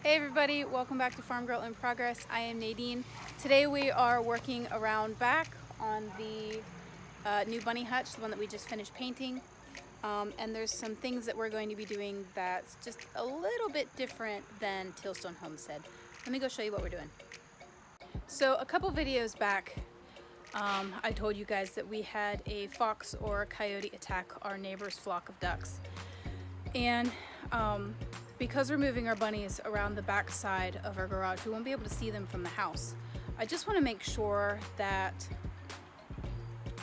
Hey everybody, welcome back to Farm Girl in Progress. I am Nadine. Today we are working around back on the new bunny hutch, the one that we just finished painting. And there's some things that we're going to be doing that's just a little bit different than Tealstone Homestead. Let me go show you what we're doing. So a couple videos back, I told you guys that we had a fox or a coyote attack our neighbor's flock of ducks. And because we're moving our bunnies around the back side of our garage, we won't be able to see them from the house. I just want to make sure that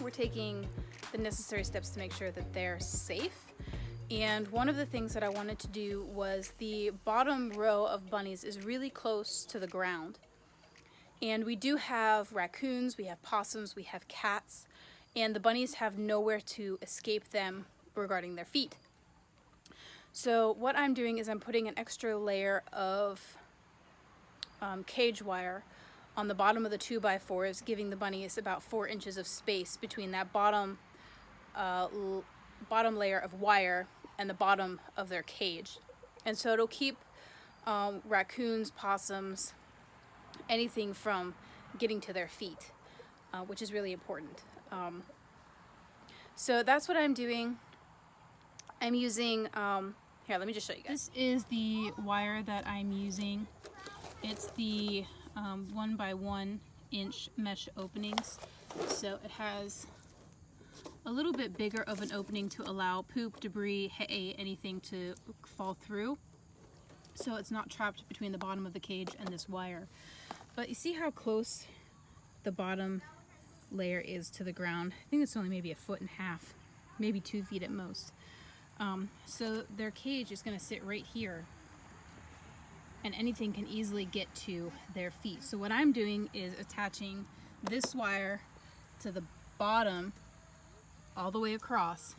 we're taking the necessary steps to make sure that they're safe. And one of the things that I wanted to do was the bottom row of bunnies is really close to the ground. And we do have raccoons, we have possums, we have cats, and the bunnies have nowhere to escape them regarding their feet. So what I'm doing is I'm putting an extra layer of cage wire on the bottom of the 2x4s, giving the bunnies about 4 inches of space between that bottom layer of wire and the bottom of their cage. And so it'll keep raccoons, possums, anything from getting to their feet, which is really important. So that's what I'm doing. I'm using, here, let me just show you guys. This is the wire that I'm using. It's the 1x1 inch mesh openings. So it has a little bit bigger of an opening to allow poop, debris, hay, anything to fall through. So it's not trapped between the bottom of the cage and this wire. But you see how close the bottom layer is to the ground? I think it's only maybe 1.5 feet, maybe 2 feet at most. So their cage is going to sit right here, and anything can easily get to their feet. So what I'm doing is attaching this wire to the bottom all the way across,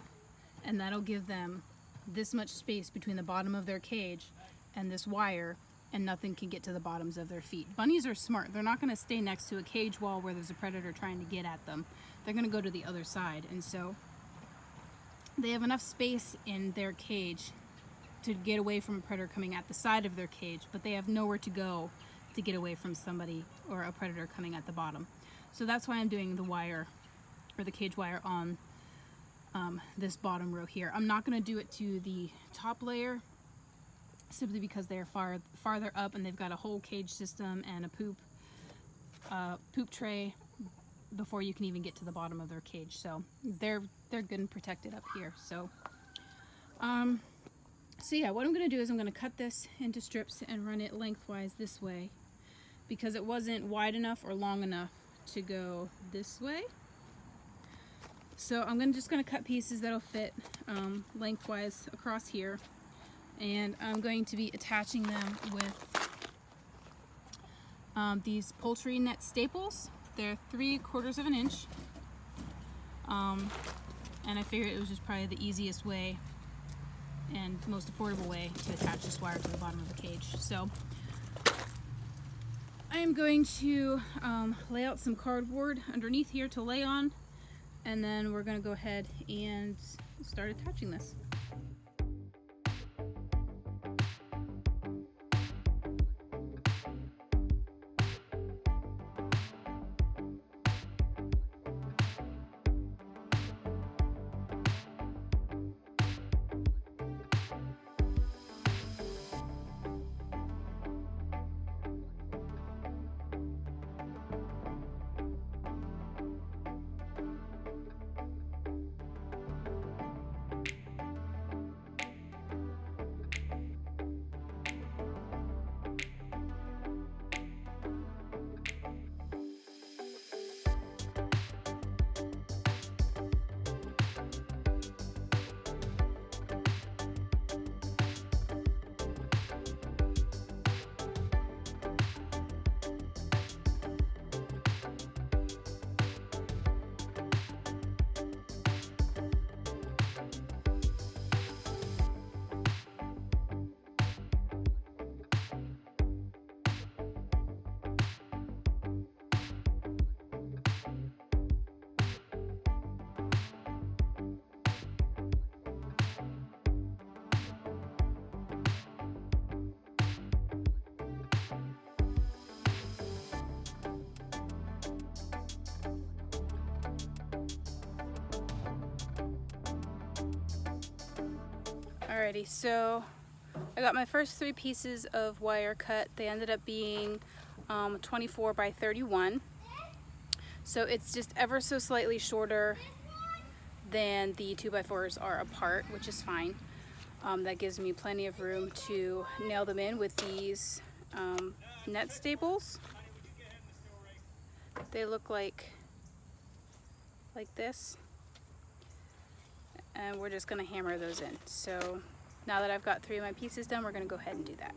and that'll give them this much space between the bottom of their cage and this wire, and nothing can get to the bottoms of their feet. Bunnies are smart. They're not going to stay next to a cage wall where there's a predator trying to get at them. They're going to go to the other side, and so they have enough space in their cage to get away from a predator coming at the side of their cage, but they have nowhere to go to get away from somebody or a predator coming at the bottom. So that's why I'm doing the wire, or the cage wire, on this bottom row here. I'm not going to do it to the top layer, simply because they're farther up and they've got a whole cage system and a poop tray before you can even get to the bottom of their cage. So they're good and protected up here. So yeah, what I'm going to do is I'm going to cut this into strips and run it lengthwise this way, because it wasn't wide enough or long enough to go this way. So I'm just going to cut pieces that'll fit lengthwise across here, and I'm going to be attaching them with these poultry net staples. They're 3/4 of an inch, and I figured it was just probably the easiest way and most affordable way to attach this wire to the bottom of the cage. So I am going to lay out some cardboard underneath here to lay on, and then we're going to go ahead and start attaching this. Alrighty, so I got my first 3 pieces of wire cut. They ended up being 24 by 31. So it's just ever so slightly shorter than the 2x4s are apart, which is fine. That gives me plenty of room to nail them in with these net staples. They look like this. And we're just going to hammer those in. So now that I've got 3 of my pieces done, we're going to go ahead and do that.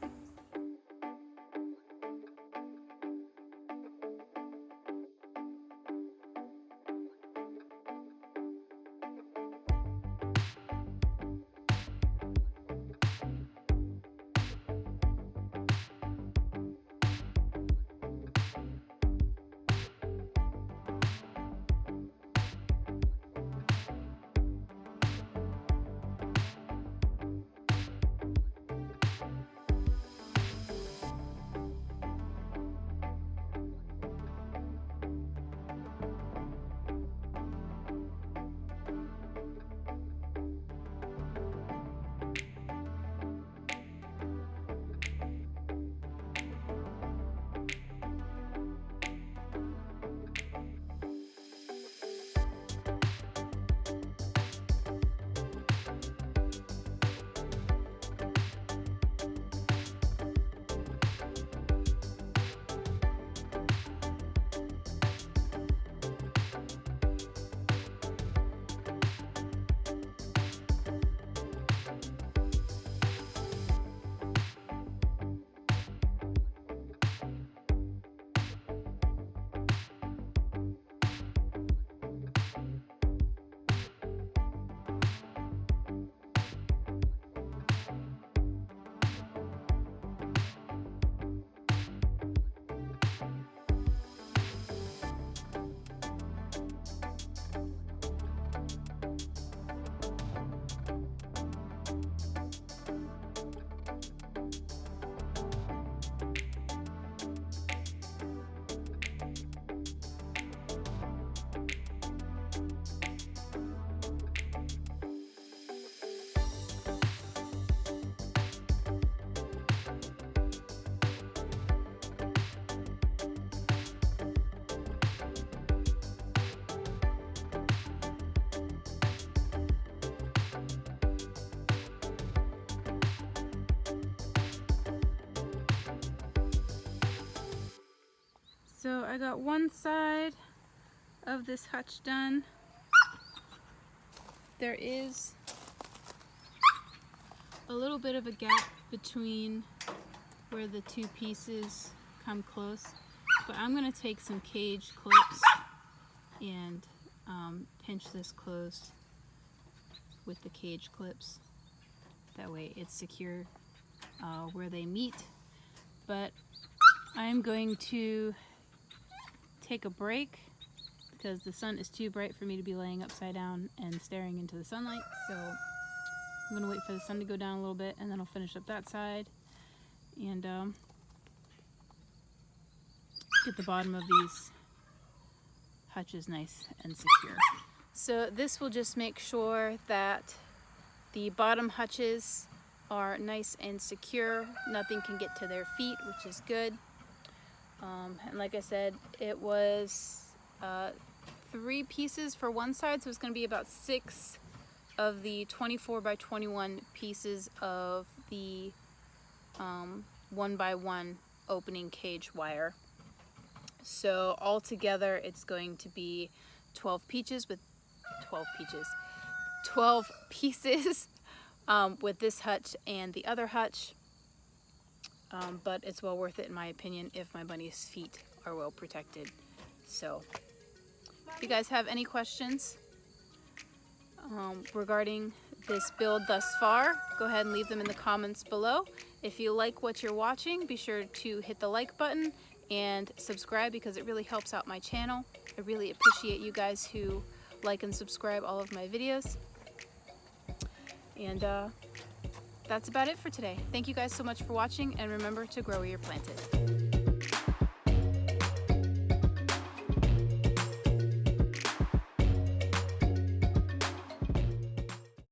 So I got one side of this hutch done. There is a little bit of a gap between where the 2 pieces come close, but I'm going to take some cage clips and pinch this closed with the cage clips. That way it's secure where they meet. But I'm going to take a break because the sun is too bright for me to be laying upside down and staring into the sunlight. So I'm going to wait for the sun to go down a little bit, and then I'll finish up that side and get the bottom of these hutches nice and secure. So this will just make sure that the bottom hutches are nice and secure. Nothing can get to their feet, which is good. And like I said, it was 3 pieces for one side, so it's going to be about 6 of the 24 by 21 pieces of the 1x1 opening cage wire. So altogether it's going to be 12 pieces with this hutch and the other hutch. But it's well worth it in my opinion if my bunny's feet are well protected. So if you guys have any questions regarding this build thus far, go ahead and leave them in the comments below. If you like what you're watching, be sure to hit the like button and subscribe because it really helps out my channel. I really appreciate you guys who like and subscribe all of my videos. And that's about it for today. Thank you guys so much for watching, and remember to grow where you're planted.